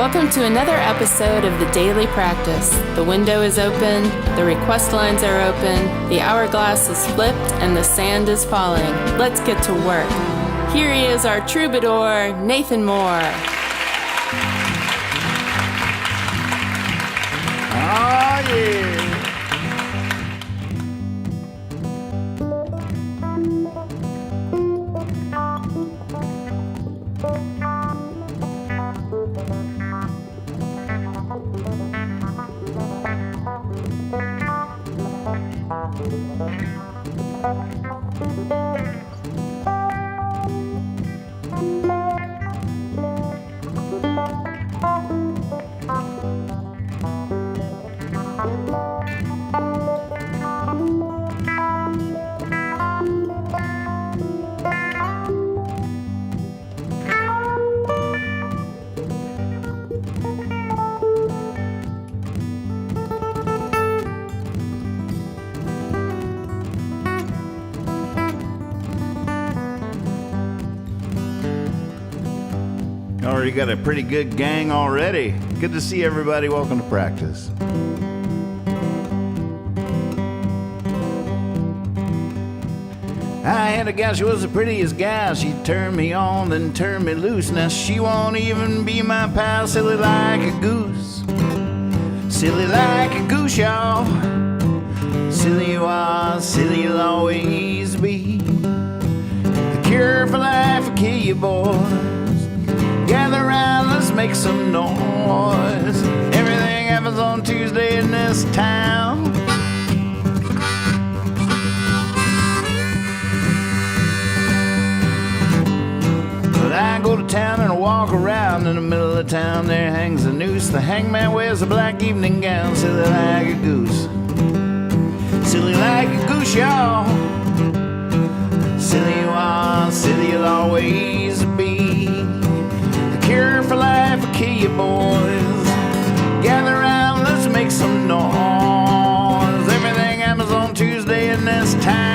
Welcome to another episode of the Daily Practice. The window is open, the request lines are open, the hourglass is flipped, and the sand is falling. Let's get to work. Here he is, our troubadour, Nathan Moore. Oh, yeah. Already got a pretty good gang already. Good to see everybody. Welcome to practice. I had a gal, she was the prettiest gal. She turned me on, then turned me loose. Now she won't even be my pal. Silly like a goose. Silly like a goose, y'all. Silly you are, silly you'll always be. The cure for life will kill you, boys. Gather round, let's make some noise. Everything happens on Tuesday in this town. But I go to town and I walk around. In the middle of the town there hangs a noose. The hangman wears a black evening gown. Silly like a goose. Silly like a goose, y'all. Silly you are, silly you'll always be. Cure for life will kill you, boys. Gather round, let's make some noise. Everything happens on Tuesday in this town.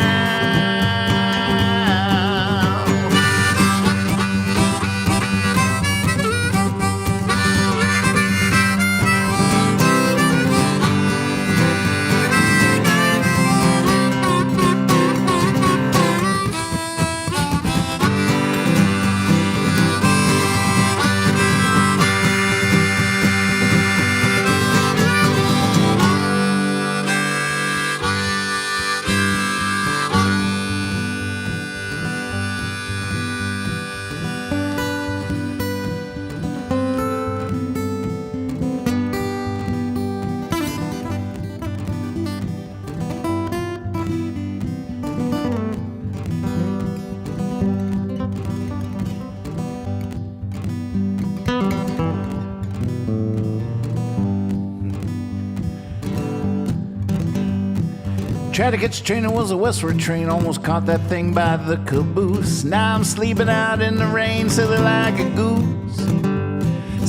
Tried to catch a train, it was a westward train. Almost caught that thing by the caboose. Now I'm sleeping out in the rain, silly like a goose.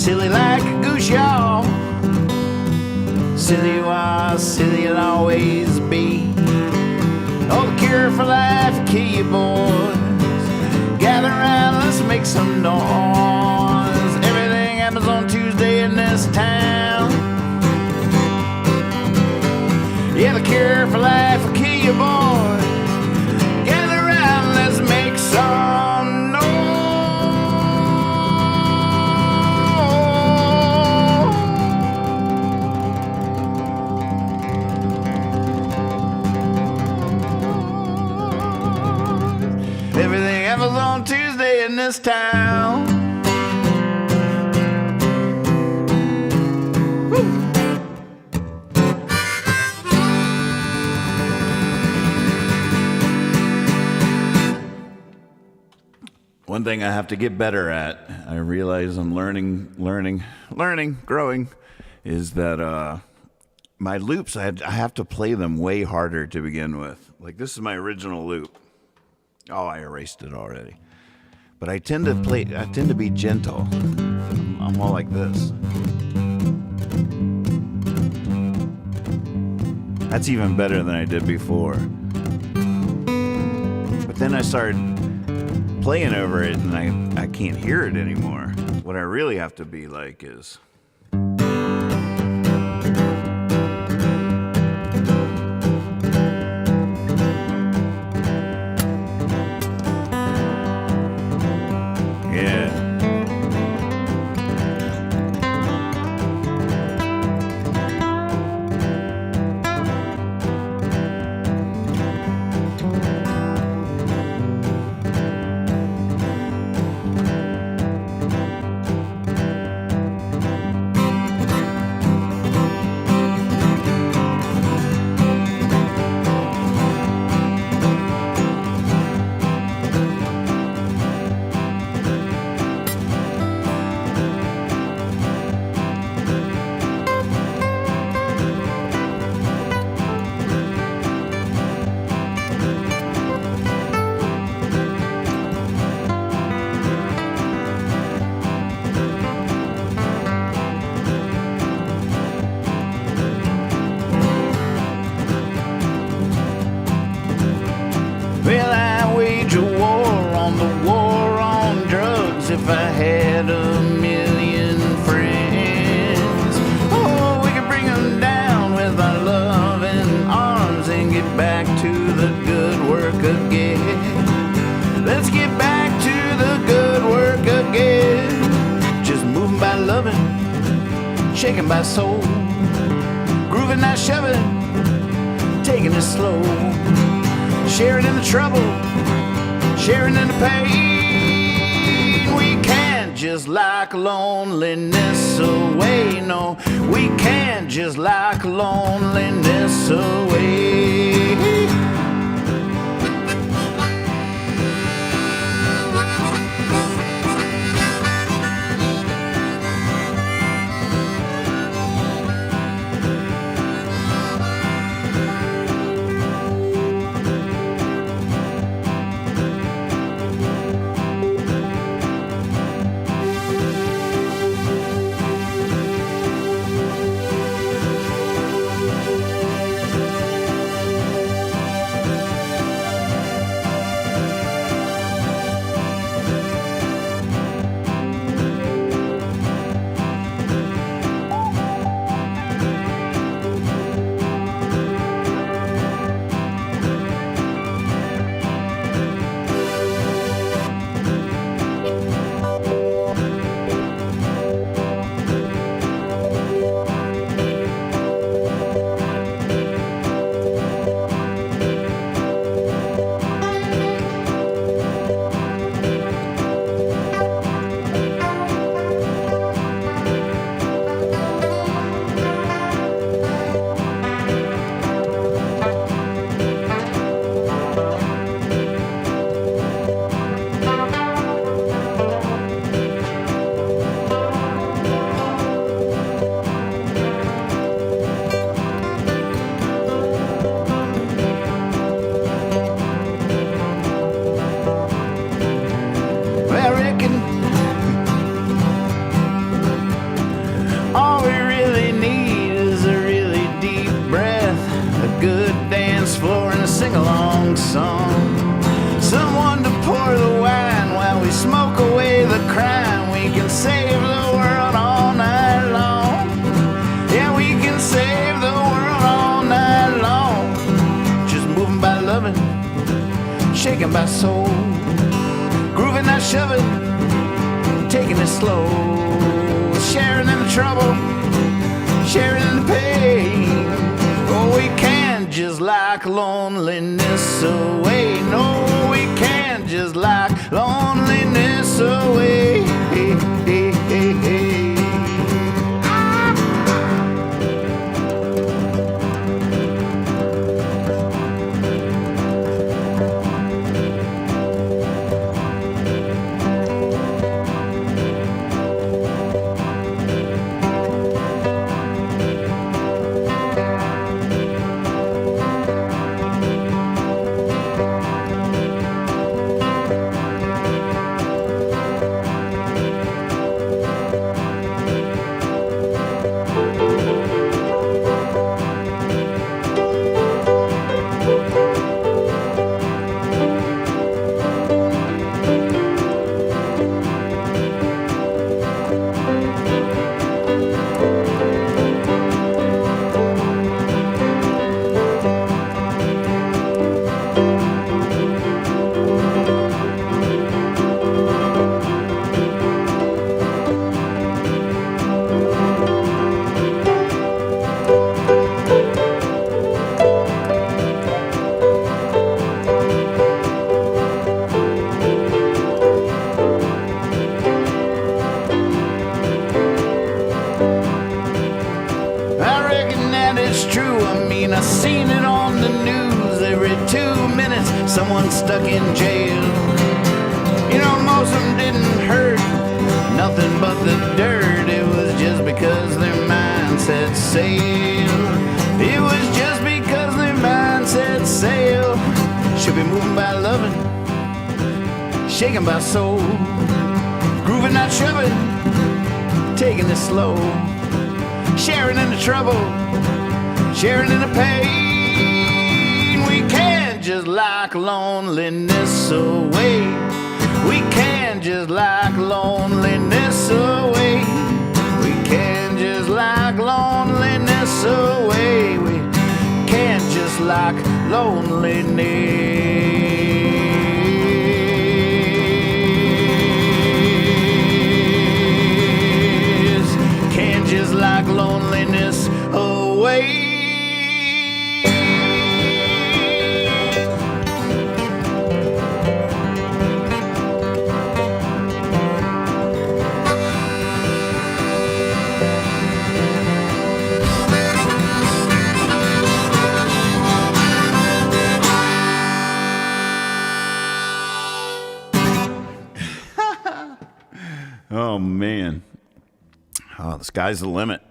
Silly like a goose, y'all. Silly you are, silly you'll always be. Oh, the cure for life will kill you, boys. Gather round, let's make some noise. Everything happens on Tuesday in this town. Yeah, the cure for life will kill you, boy. Gather round, let's make some noise. Everything happens on Tuesday in this town. One thing I have to get better at, I realize I'm learning, growing, is that my loops, I have to play them way harder to begin with. Like, this is my original loop. Oh, I erased it already. But I tend to be gentle. I'm more like this. That's even better than I did before. But then I started playing over it and I can't hear it anymore. What I really have to be like is shaken by soul. Grooving, not shoving, taking it slow. Sharing in the trouble, sharing in the pain. We can't just lock loneliness away. No, we can't just lock loneliness away. Sing-along song. Someone to pour the wine while we smoke away the crime. We can save the world all night long. Yeah, we can save the world all night long. Just moving by loving, shaking by soul. Grooving, not shoving, taking it slow. Sharing in the trouble, sharing in the pain. Oh, we can't just lock loneliness away. No, we can't just lock loneliness away. Hey, hey, hey, hey. Someone stuck in jail. You know, most of them didn't hurt nothing but the dirt. It was just because their mind said sail. It was just because their mind said sail. Should be moving by loving, shaken by soul. Grooving, not shoving, taking it slow. Sharing in the trouble, sharing in the pain. We can't just lock loneliness away. We can't just lock loneliness away. We can't just lock loneliness away. We can't just lock loneliness. Can't just lock loneliness. Oh, the sky's the limit.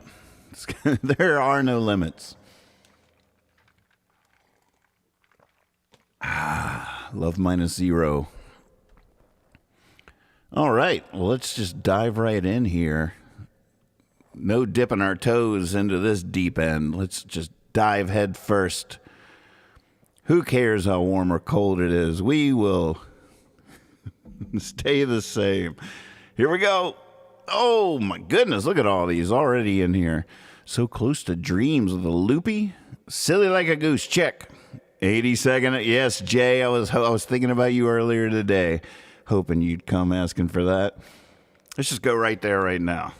There are no limits. Love minus zero. All right, well, let's just dive right in here. No dipping our toes into this deep end. Let's just dive head first. Who cares how warm or cold it is? We will stay the same. Here we go. Oh, my goodness. Look at all these already in here. So close to dreams with a loopy. Silly like a goose. Check. 82nd. Yes, Jay. I was thinking about you earlier today. Hoping you'd come asking for that. Let's just go right there right now.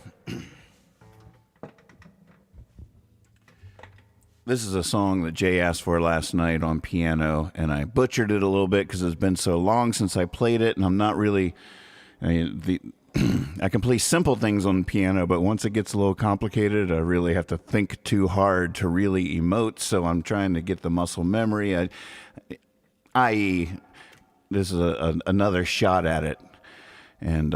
This is a song that Jay asked for last night on piano, and I butchered it a little bit because it's been so long since I played it, and I'm not really... I can play simple things on piano, but once it gets a little complicated, I really have to think too hard to really emote, so I'm trying to get the muscle memory, i.e., this is another shot at it, and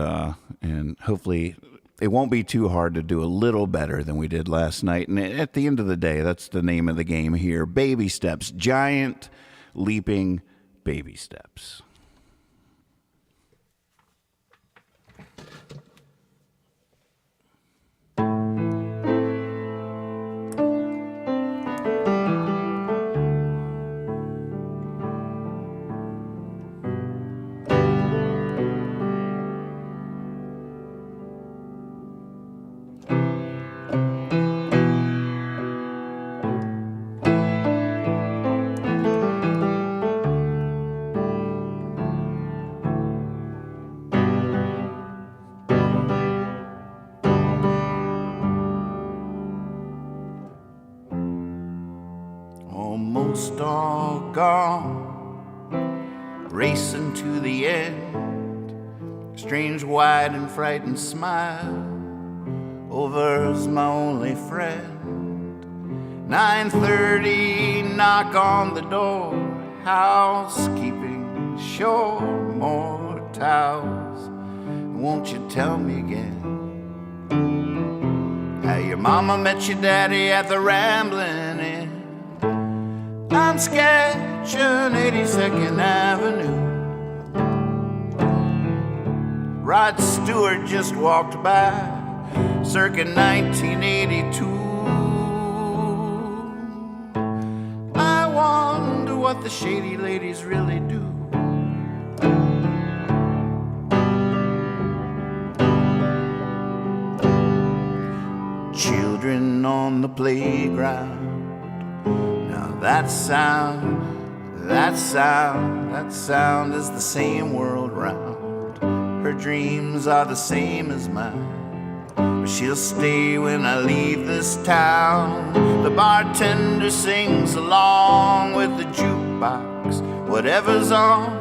hopefully it won't be too hard to do a little better than we did last night, and at the end of the day, that's the name of the game here, baby steps, giant, leaping baby steps. Almost all gone, racing to the end. Strange, wide, and frightened smile over's my only friend. 9:30, knock on the door. Housekeeping, sure, more towels. Won't you tell me again how your mama met your daddy at the Ramblin' Inn? I'm sketching 82nd Avenue. Rod Stewart just walked by, circa 1982. I wonder what the shady ladies really do. Children on the playground. That sound is the same world round. Her dreams are the same as mine, but she'll stay when I leave this town. The bartender sings along with the jukebox, whatever's on,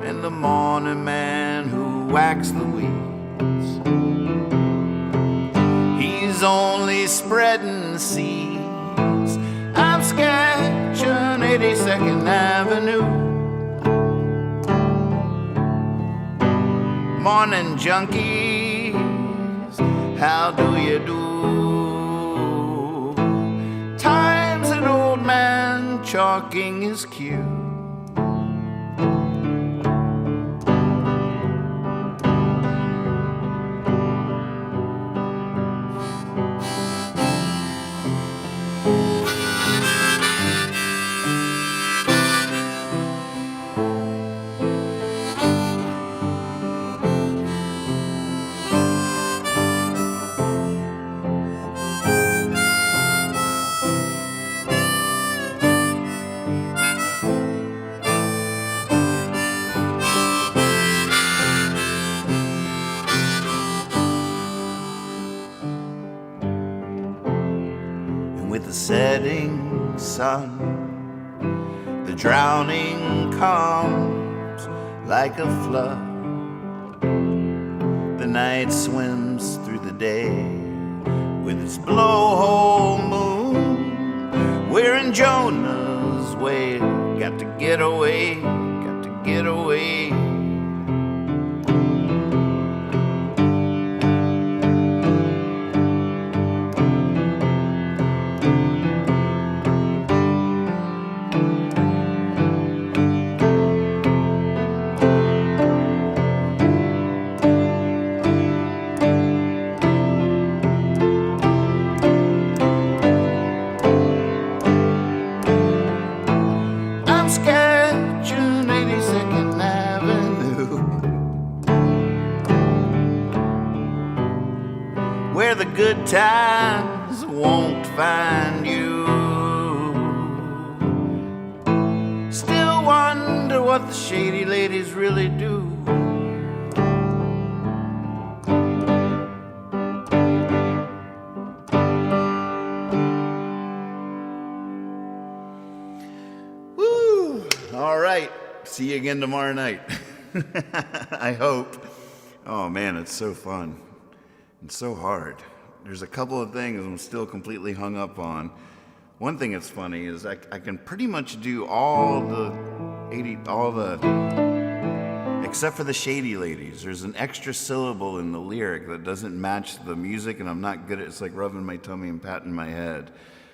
and the morning man who whacks the weeds. He's only spreading seeds. I'm sketching 82nd Avenue. Morning junkies, how do you do? Time's an old man chalking his cue. Setting sun, the drowning comes like a flood. The night swims through the day with its blowhole moon. We're in Jonah's whale, got to get away, got to get away. what the shady ladies really do. Woo! All right. See you again tomorrow night. I hope. Oh man, it's so fun. It's so hard. There's a couple of things I'm still completely hung up on. One thing that's funny is I can pretty much do all the except for the shady ladies. There's an extra syllable in the lyric that doesn't match the music, and I'm not good at it. It's like rubbing my tummy and patting my head.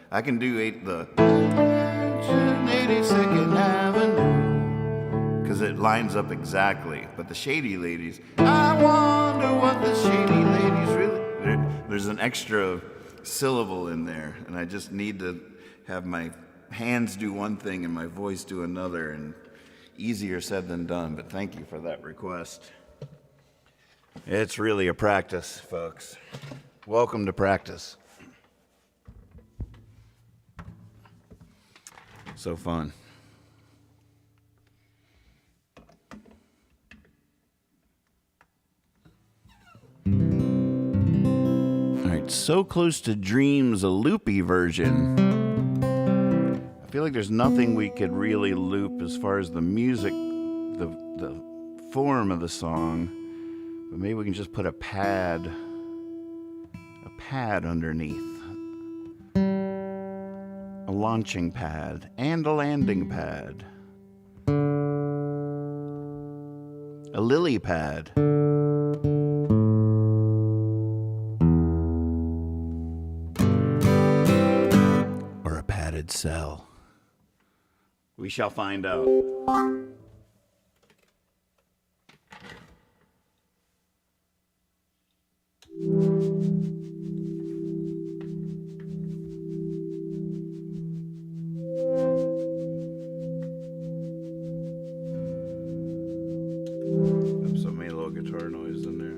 I can do the 82nd Avenue because it lines up exactly. But the shady ladies, I wonder what the shady ladies really. There's an extra syllable in there, and I just need to have my hands do one thing and my voice do another, and easier said than done, but thank you for that request. It's really a practice, folks. Welcome to practice. So fun. All right, So Close to Dreams, a loopy version. I feel like there's nothing we could really loop as far as the music, the form of the song, but maybe we can just put a pad underneath. A launching pad and a landing pad. A lily pad. Or a padded cell. We shall find out. So many little guitar noise in there.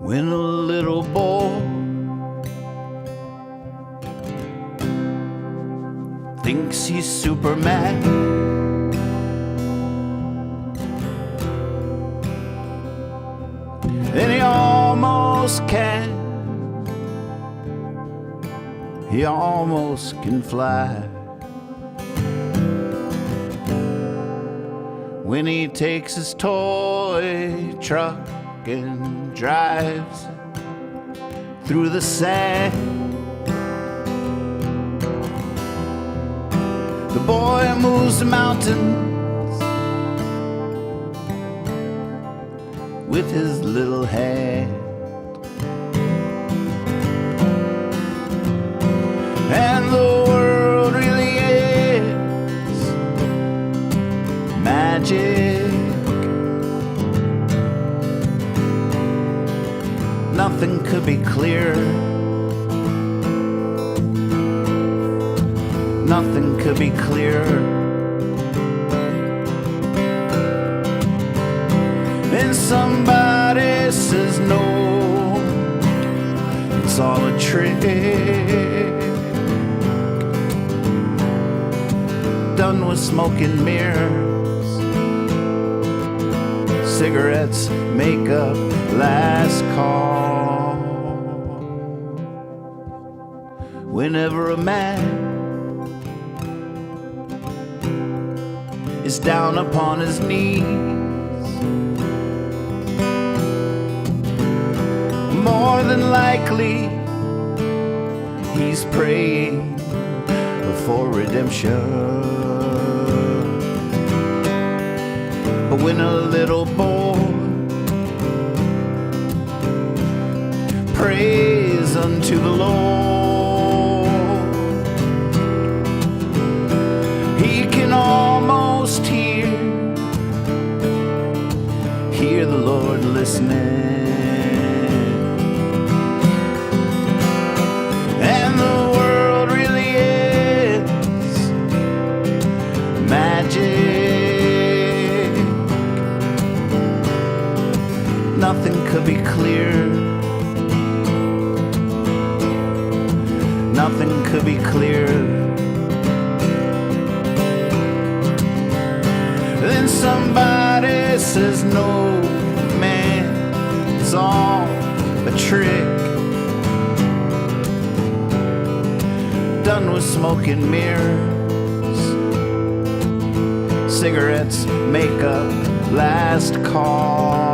When a little boy thinks he's Superman, and he almost can. He almost can fly. When he takes his toy truck and drives through the sand, the boy moves the mountains with his little hand. And the world really is magic. Nothing could be clearer. Nothing could be clearer. And somebody says no, it's all a trick done with smoke and mirrors, cigarettes, makeup, last call. Whenever a man is down upon his knees, more than likely he's praying for redemption. But when a little boy prays unto the Lord, he can almost hear the Lord listening. And the world really is magic. Nothing could be clearer. Nothing could be clearer. Then somebody says, no, man, it's all a trick. Done with smoking mirrors, cigarettes, makeup, last call.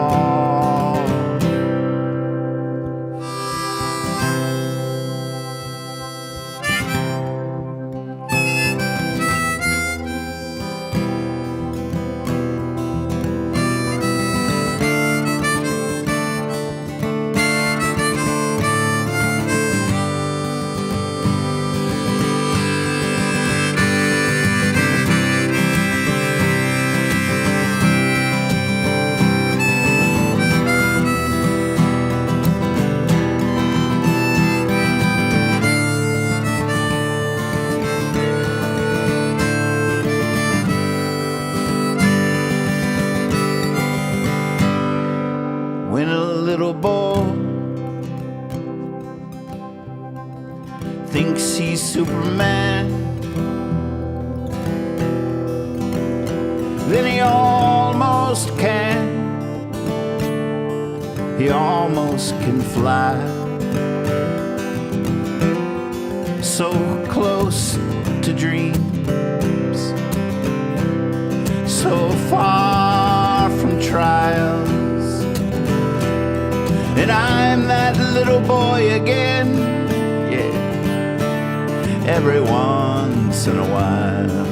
When a little boy thinks he's Superman, then he almost can. He almost can fly. So close to dreams, so far from trials. And I'm that little boy again, yeah, every once in a while.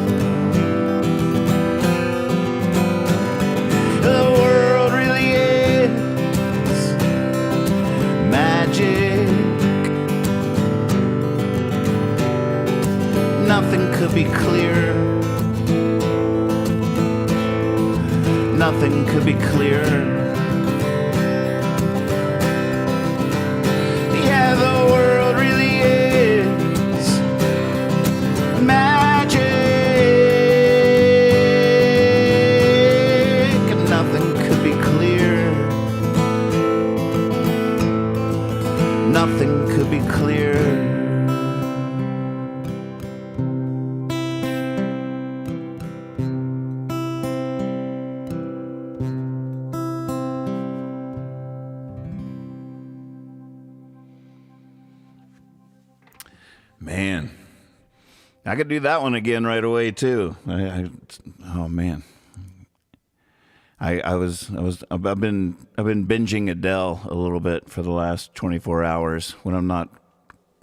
The world really is magic. Nothing could be clearer. Nothing could be clearer. The world really is magic. Nothing could be clearer. Nothing could be clearer. Man, I could do that one again right away too. Oh man, I've been binging Adele a little bit for the last 24 hours when I'm not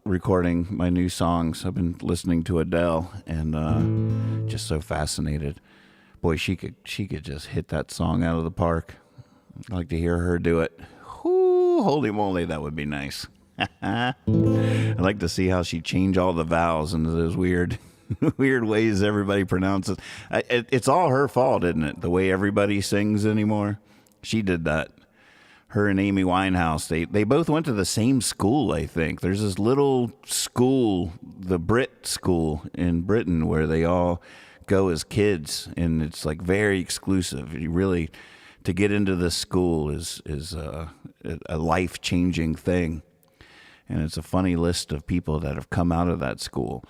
recording my new songs. I've been listening to Adele and just so fascinated. Boy, she could just hit that song out of the park. I'd like to hear her do it. Whoo, holy moly, that would be nice. I'd like to see how she changed all the vowels into those weird ways everybody pronounces. It's all her fault, isn't it? The way everybody sings anymore. She did that. Her and Amy Winehouse, they both went to the same school, I think. There's this little school, the Brit school in Britain, where they all go as kids, and it's like very exclusive. You really, to get into this school is a life-changing thing. And it's a funny list of people that have come out of that school.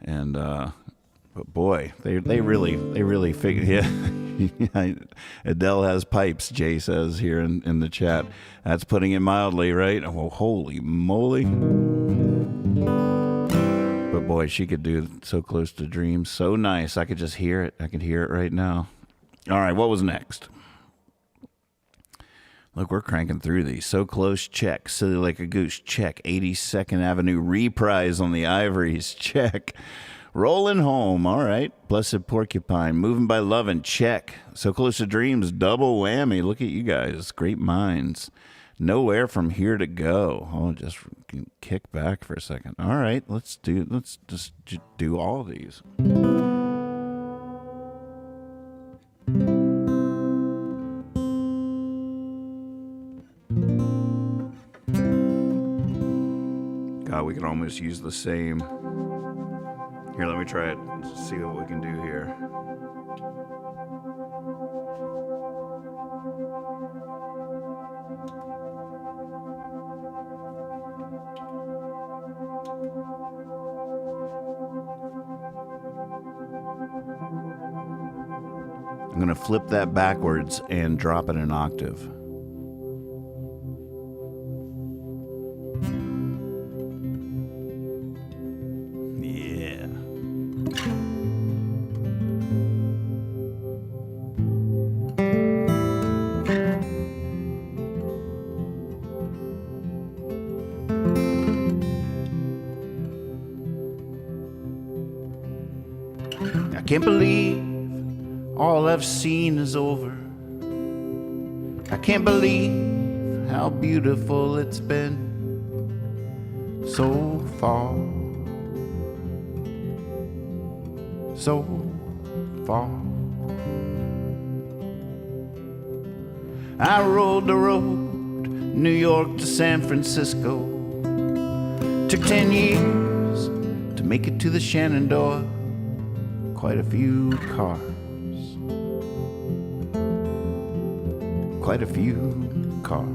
And, but boy, they really figured, yeah. Adele has pipes, Jay says here in the chat. That's putting it mildly, right? Oh, holy moly. But boy, she could do So Close to Dreams. So nice. I could just hear it. I could hear it right now. All right, what was next? Look, we're cranking through these. So Close, check. Silly Like a Goose, check. 82nd Avenue reprise on the Ivories, check. Rolling Home, all right. Blessed Porcupine, Movin by Lovin, check. So Close to Dreams, double whammy. Look at you guys, great minds. Nowhere From Here to Go. Oh, just kick back for a second. All right, let's just do all of these. God, we can almost use the same. Here, let me try it. Let's see what we can do here. I'm going to flip that backwards and drop it an octave. Yeah. I can't believe all I've seen is over. I can't believe how beautiful it's been so far, so far. I rode the road, New York to San Francisco. Took 10 years to make it to the Shenandoah. Quite a few cars. Quite a few cars.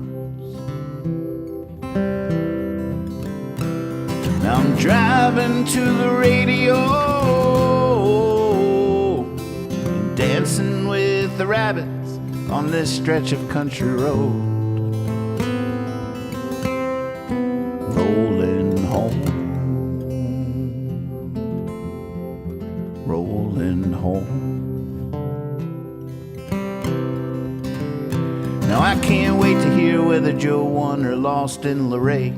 Now I'm driving to the radio, dancing with the rabbits on this stretch of country road. Rolling home, rolling home. Now I can't wait to hear whether Joe won or lost in Luray.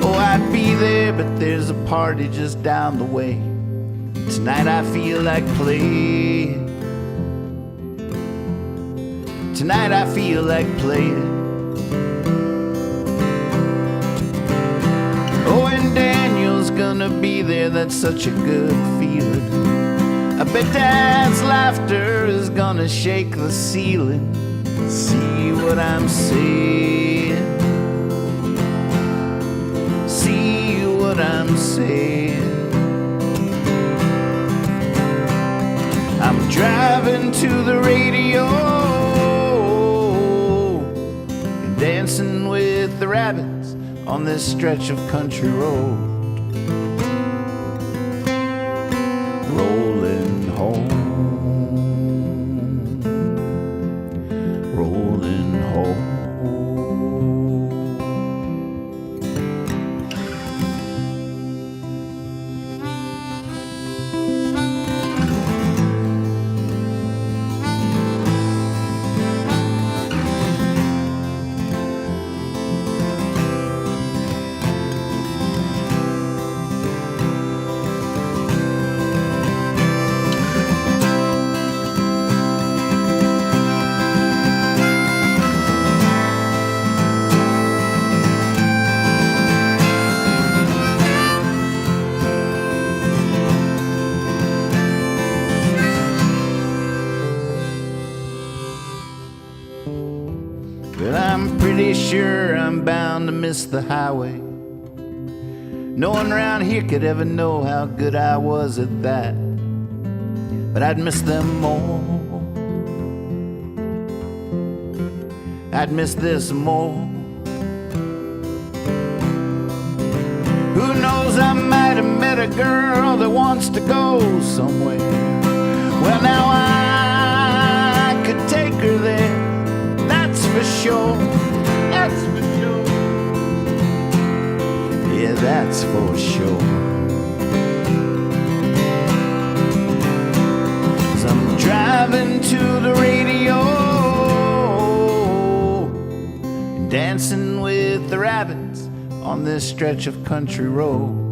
Oh, I'd be there, but there's a party just down the way. Tonight I feel like playing. Tonight I feel like playing. Oh, and Daniel's gonna be there, that's such a good feeling. I bet Dad's laughter is gonna shake the ceiling. See what I'm saying? See what I'm saying? I'm driving to the radio and dancing with the rabbits on this stretch of country road. Rolling home. Rolling home. But I'm pretty sure I'm bound to miss the highway. No one around here could ever know how good I was at that. But I'd miss them more. I'd miss this more. Who knows, I might have met a girl that wants to go somewhere. Well, now I could take her there. That's for sure. That's for sure. Yeah, that's for sure. 'Cause I'm driving to the radio dancing with the rabbits on this stretch of country road.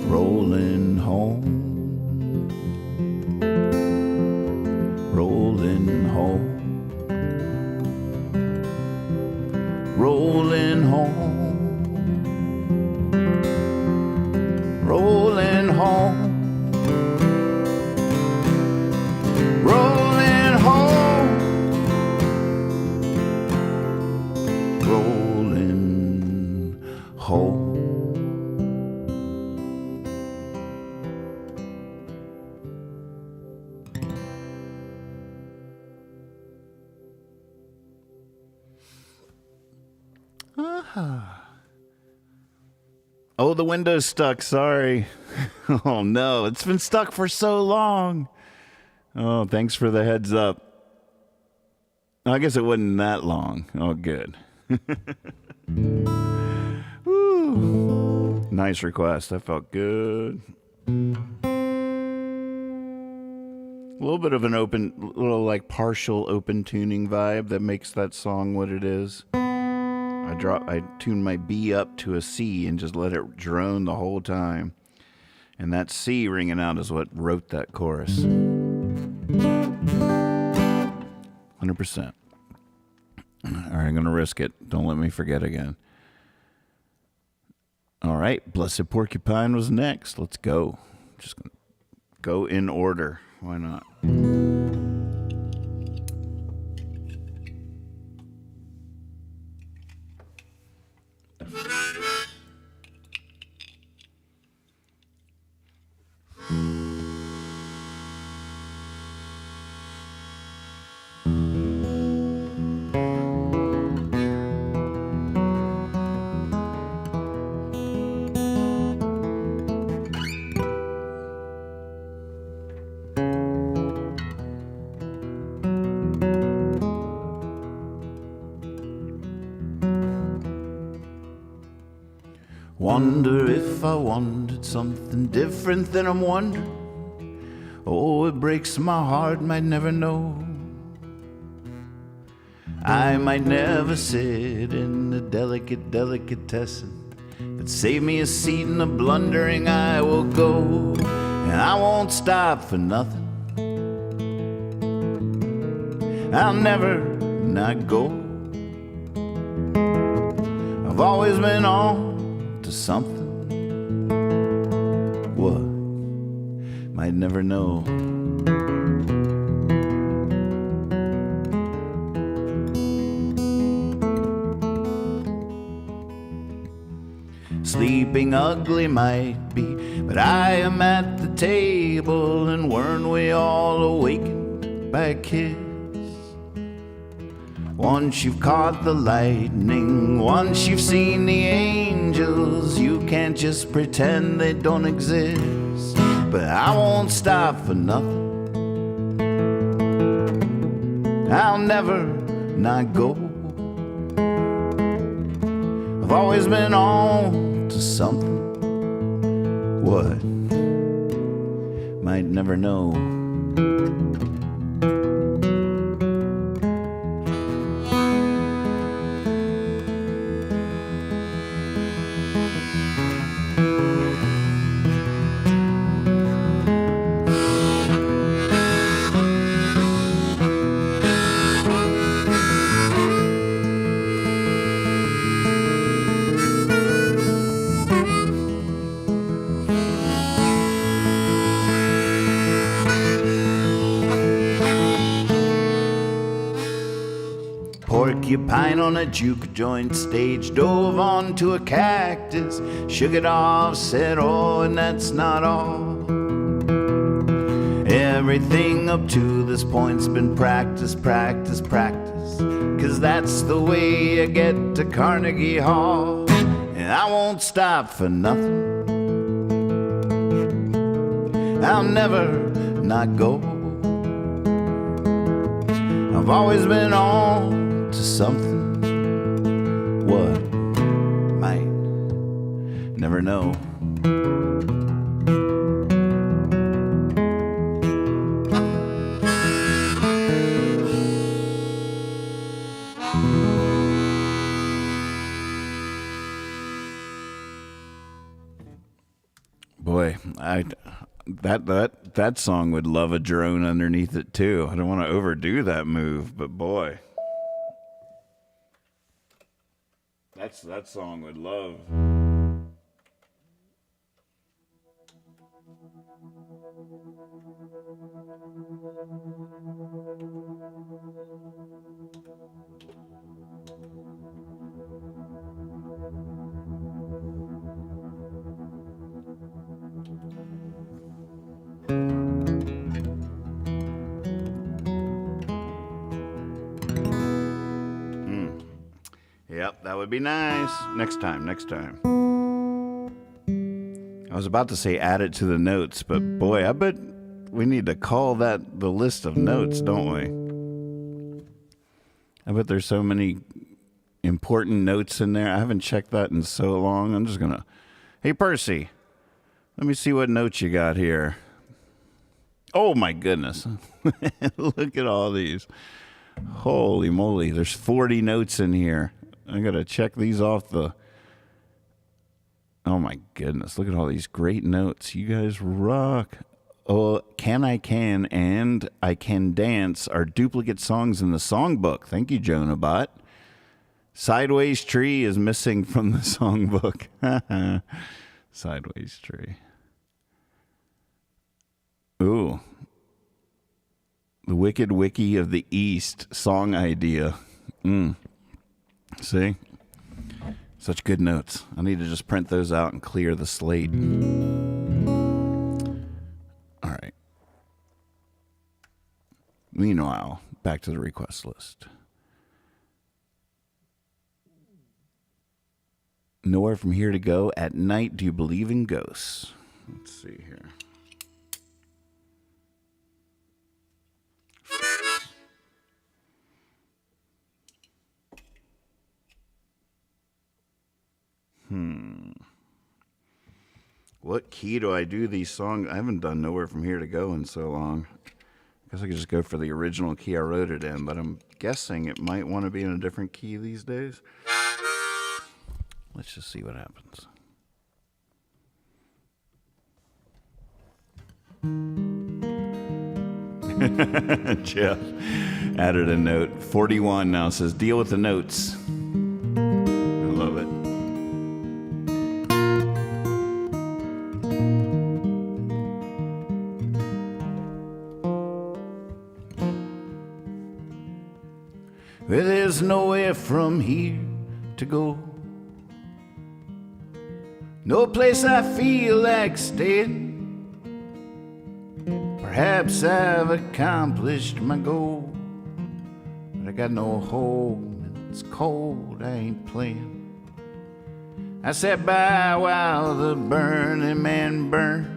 Rolling home, rolling home, rolling home, rolling home, rolling home, rolling home. Oh, the window's stuck. Sorry. Oh, no. It's been stuck for so long. Oh, thanks for the heads up. I guess it wasn't that long. Oh, good. Woo. Nice request. That felt good. A little bit of an little like partial open tuning vibe that makes that song what it is. I tuned my B up to a C and just let it drone the whole time. And that C ringing out is what wrote that chorus. 100%. All right, I'm going to risk it. Don't let me forget again. All right, Blessed Porcupine was next. Let's go. Just going to go in order. Why not? Wonder if I wanted something different than I'm wondering. Oh, it breaks my heart, might never know. I might never sit in the delicate delicatessen, but save me a seat in the blundering I will go. And I won't stop for nothing. I'll never not go. I've always been on to something. What? Might never know. Sleeping ugly might be, but I am at the table, and weren't we all awakened by a kiss? Once you've caught the lightning, once you've seen the angels, you can't just pretend they don't exist. But I won't stop for nothing. I'll never not go. I've always been on to something. What? Might never know. Porcupine on a juke joint stage, dove onto a cactus, shook it off, said, oh, and that's not all. Everything up to this point's been practice, practice, practice, 'cause that's the way you get to Carnegie Hall. And I won't stop for nothing. I'll never not go. I've always been on to something. What? Might never know. That song would love a drone underneath it too. I don't want to overdo that move, but boy, that song would love. Yep, that would be nice. Next time. I was about to say add it to the notes, but boy, I bet we need to call that the list of notes, don't we? I bet there's so many important notes in there. I haven't checked that in so long. I'm just gonna... Hey, Percy, let me see what notes you got here. Oh, my goodness. Look at all these. Holy moly, there's 40 notes in here. I gotta check these off the... Oh my goodness, look at all these great notes. You guys rock. Oh, Can and I Can Dance are duplicate songs in the songbook. Thank you, Jonah Bot. Sideways Tree is missing from the songbook. Sideways Tree. Ooh. The Wicked Wiki of the East song idea. See? Such good notes. I need to just print those out and clear the slate. All right. Meanwhile, back to the request list. Nowhere from Here to Go. At Night, Do You Believe in Ghosts? Let's see here. What key do I do these songs? I haven't done Nowhere from Here to Go in so long. I guess I could just go for the original key I wrote it in, but I'm guessing it might want to be in a different key these days. Let's just see what happens. Jeff added a note. 41 now says, deal with the notes. I love it. Well, there's nowhere from here to go. No place I feel like staying. Perhaps I've accomplished my goal, but I got no home and it's cold, I ain't playing. I sat by while the burning man burned.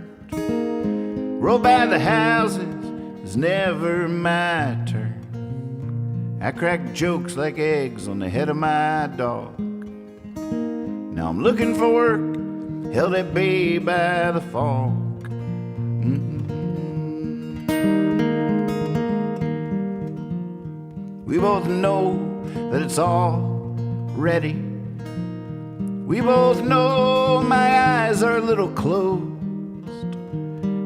Rolled by the houses, it's never my turn. I cracked jokes like eggs on the head of my dog. Now I'm looking for work, held at bay by the fog. We both know that it's all ready. We both know my eyes are a little closed.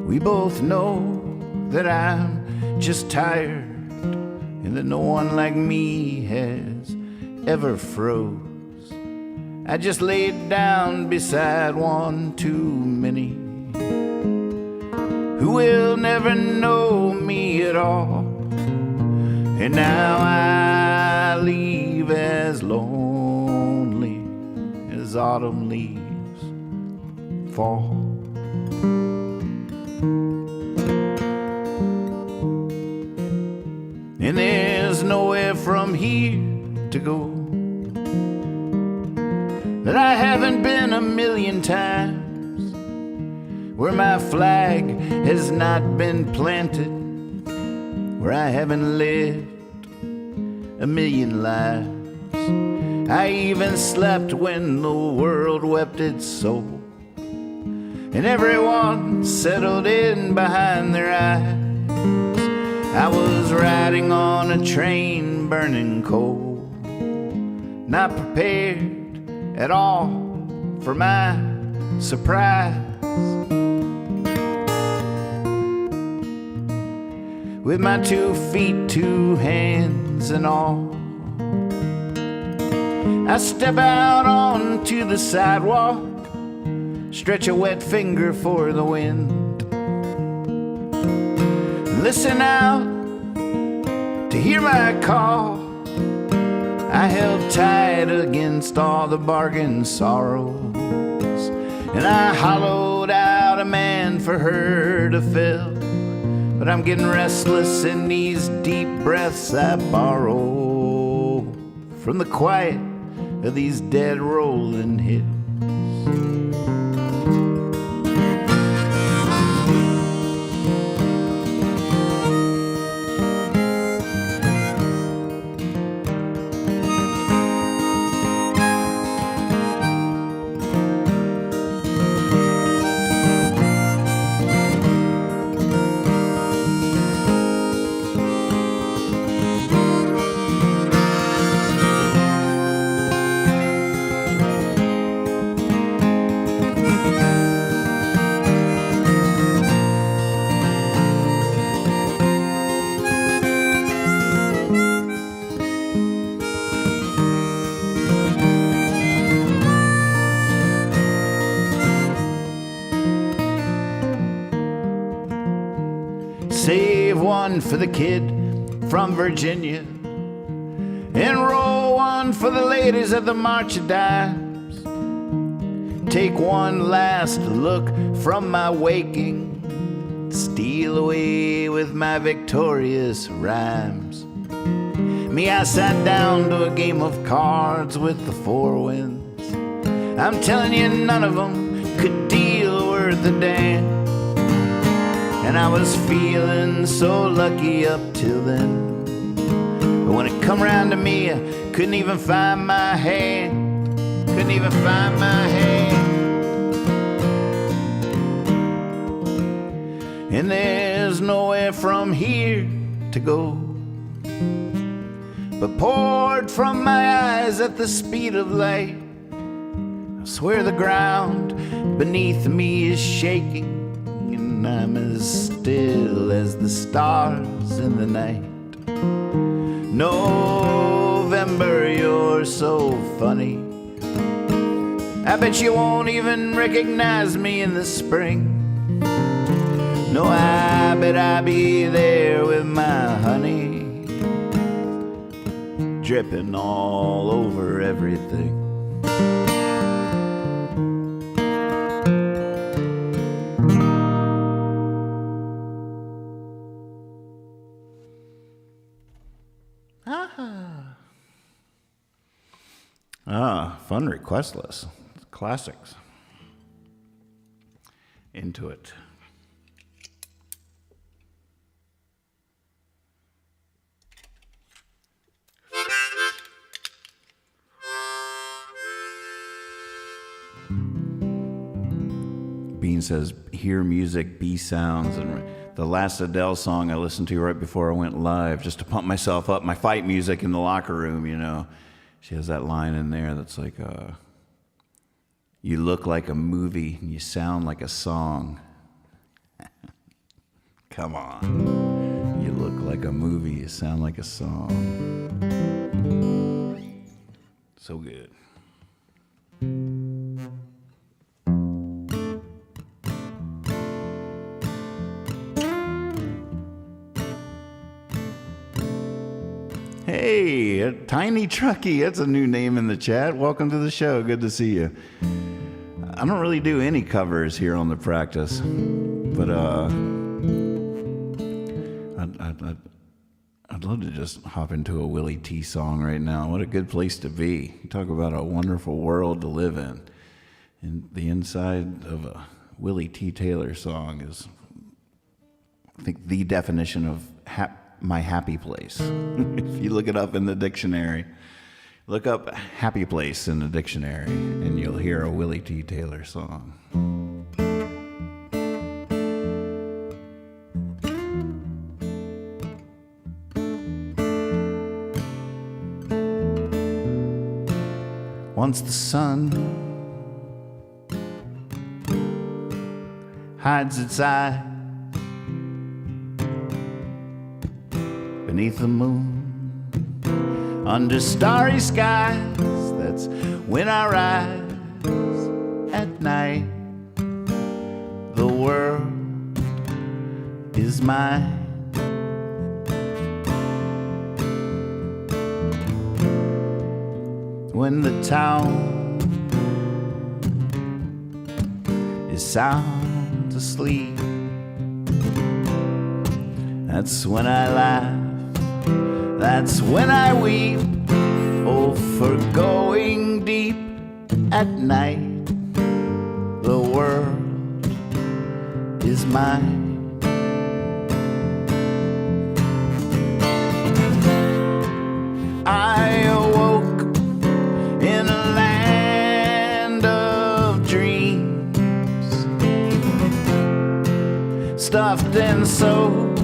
We both know that I'm just tired, and that no one like me has ever froze. I just laid down beside one too many who will never know me at all. And now I leave as lonely as autumn leaves fall. And there's nowhere from here to go that I haven't been a million times, where my flag has not been planted, where I haven't lived a million lives. I even slept when the world wept its soul, and everyone settled in behind their eyes. I was riding on a train burning coal, not prepared at all for my surprise. with my 2 feet, 2 hands and all. I step out onto the sidewalk, stretch a wet finger for the wind. Listen out to hear my call. I held tight against all the bargain sorrows, and I hollowed out a man for her to fill. But I'm getting restless in these deep breaths I borrow from the quiet of these dead rolling hills. Save one for the kid from Virginia, and roll one for the ladies at the March of Dimes. Take one last look from my waking, steal away with my victorious rhymes. Me, I sat down to a game of cards with the 4 winds. I'm telling you, none of them could deal worth a damn. And I was feeling so lucky up till then. But when it come round to me, I couldn't even find my hand. Couldn't even find my hand. And there's nowhere from here to go, but poured from my eyes at the speed of light. I swear the ground beneath me is shaking, and I'm as still as the stars in the night. November, you're so funny. I bet you won't even recognize me in the spring. No, I bet I'll be there with my honey, dripping all over everything. Fun request list. Classics. Into it. Bean says, hear music, be sounds. And the last Adele song I listened to right before I went live, just to pump myself up, my fight music in the locker room, you know. She has that line in there that's like, you look like a movie and you sound like a song. Come on. You look like a movie, you sound like a song. So good. Hey, Tiny Trucky, that's a new name in the chat. Welcome to the show. Good to see you. I don't really do any covers here on The Practice, but I'd love to just hop into a Willie T song right now. What a good place to be. You talk about a wonderful world to live in. And the inside of a Willie T. Taylor song is, I think, the definition of my happy place. If you look it up in the dictionary, look up happy place in the dictionary and you'll hear a Willie T. Taylor song. Once the sun hides its eye, beneath the moon, under starry skies. That's when I rise at night. The world is mine. When the town is sound asleep, that's when I laugh, that's when I weep. Oh, for going deep at night. The world is mine. I awoke in a land of dreams, stuffed and sewed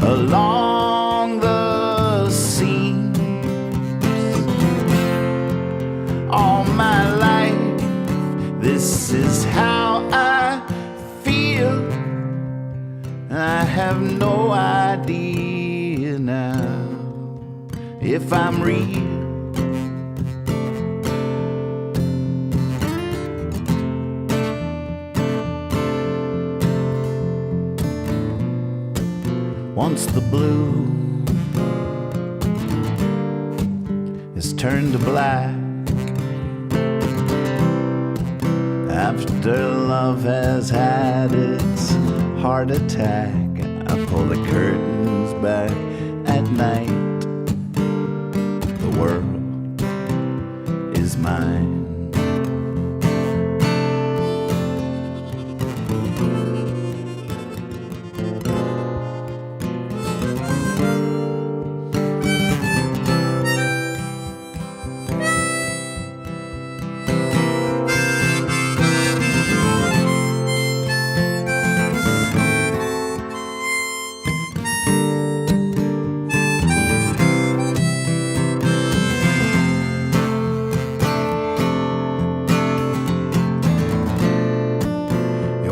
along the seams. All my life, this is how I feel. I have no idea now if I'm real. Once the blue is turned to black, after love has had its heart attack, I pull the curtains back at night. The world is mine.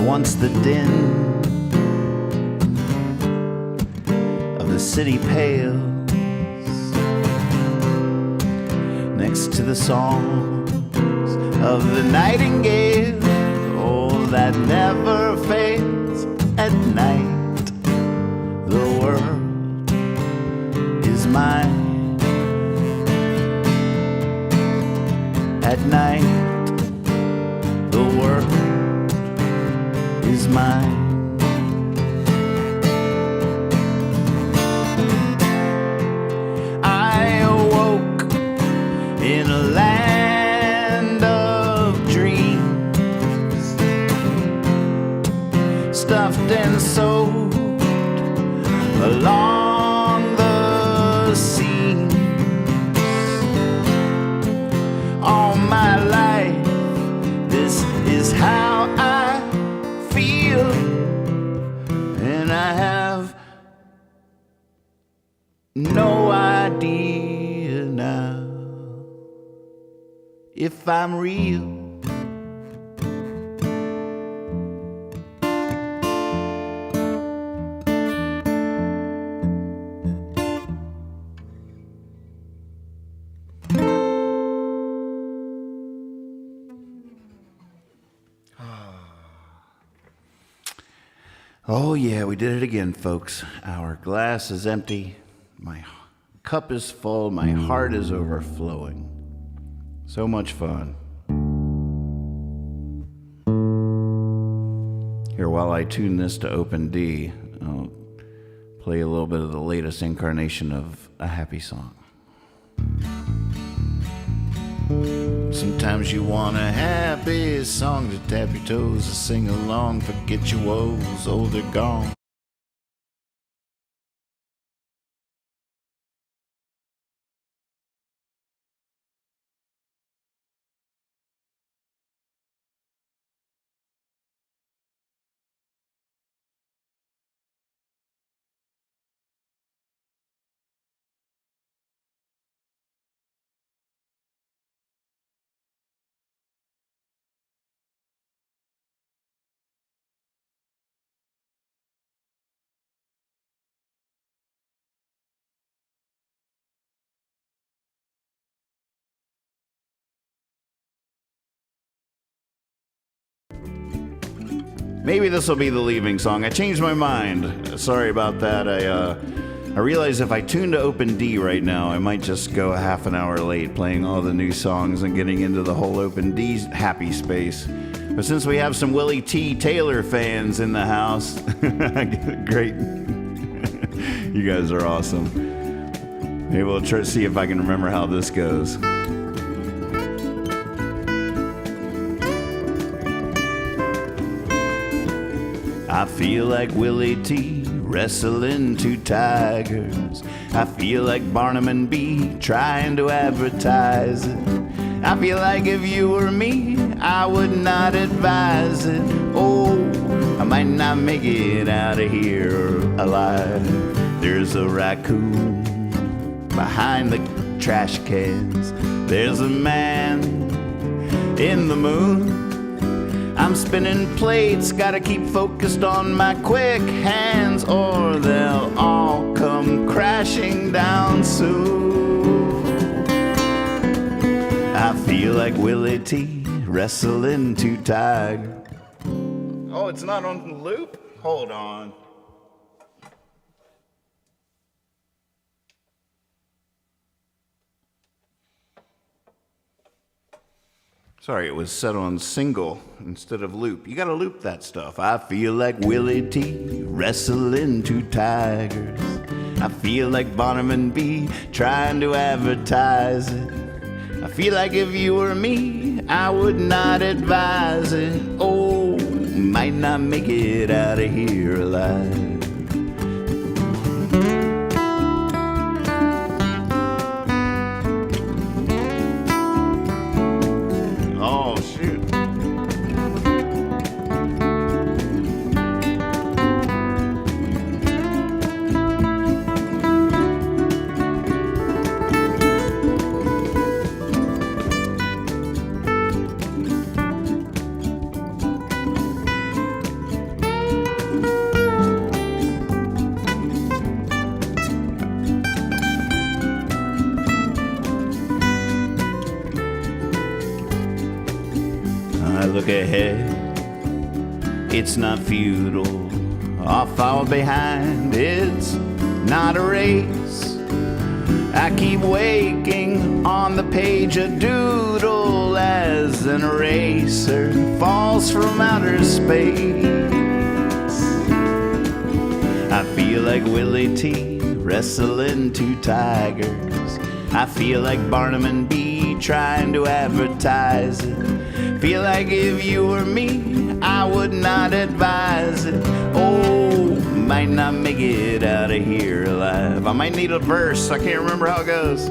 Once the din of the city pales next to the songs of the nightingale, oh, that never fades at night. The world is mine. At night, the world is mine. I awoke in a land of dreams, stuffed and sewed along the seams. All my life, this is how I feel, and I have no idea now if I'm real. Oh yeah, we did it again, folks. Our glass is empty. My cup is full. My heart is overflowing. So much fun. Here, while I tune this to open D, I'll play a little bit of the latest incarnation of a happy song. Sometimes you want a happy song to tap your toes, to sing along, forget your woes, old or gone. Maybe this will be the leaving song. I changed my mind. Sorry about that. I realize if I tune to open D right now, I might just go a half an hour late playing all the new songs and getting into the whole open D happy space. But since we have some Willie T. Taylor fans in the house, great. You guys are awesome. Maybe we'll try to see if I can remember how this goes. I feel like Willie T. wrestling two tigers. I feel like Barnum and B. trying to advertise it. I feel like if you were me, I would not advise it. Oh, I might not make it out of here alive. There's a raccoon behind the trash cans. There's a man in the moon. I'm spinning plates, gotta keep focused on my quick hands, or they'll all come crashing down soon. I feel like Willie T. wrestling two tigers. Oh, it's not on loop? Hold on. Sorry, it was set on single instead of loop. You gotta loop that stuff. I feel like Willie T. wrestling two tigers. I feel like Barnum and B. trying to advertise it. I feel like if you were me, I would not advise it. Oh, might not make it out of here alive. Oh, shoot. I look ahead, it's not futile. I'll fall behind, it's not a race. I keep waking on the page a doodle as an eraser falls from outer space. I feel like Willie T. wrestling two tigers. I feel like Barnum and B. trying to advertise it. Feel like if you were me, I would not advise it. Oh, might not make it out of here alive. I might need a verse, I can't remember how it goes.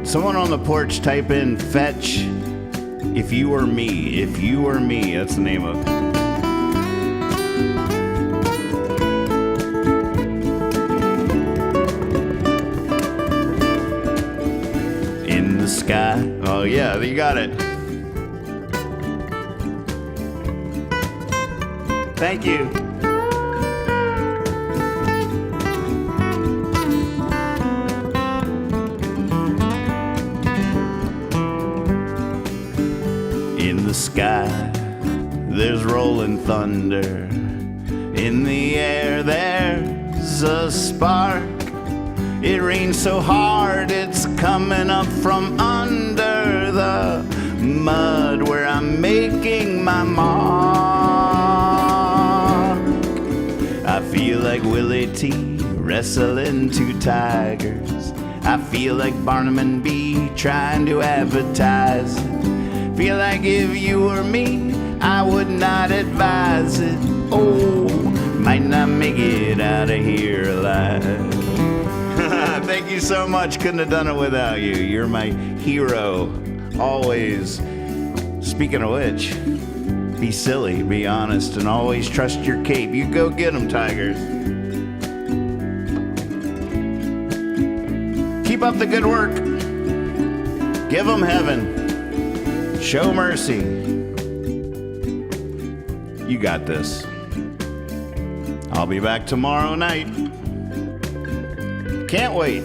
Someone on the porch type in fetch if you were me. If you were me, that's the name of it. In the sky. Oh yeah, you got it. Thank you. In the sky, there's rolling thunder. In the air, there's a spark. It rains so hard, it's coming up from under the mud where I'm making my mark. I feel like Willie T. wrestling two tigers. I feel like Barnum and B. trying to advertise it. Feel like if you were me, I would not advise it. Oh, might not make it out of here alive. Thank you so much. Couldn't have done it without you. You're my hero, always. Speaking of which, be silly, be honest, and always trust your cape. You go get 'em, Tigers. Keep up the good work. Give 'em heaven. Show mercy. You got this. I'll be back tomorrow night. Can't wait.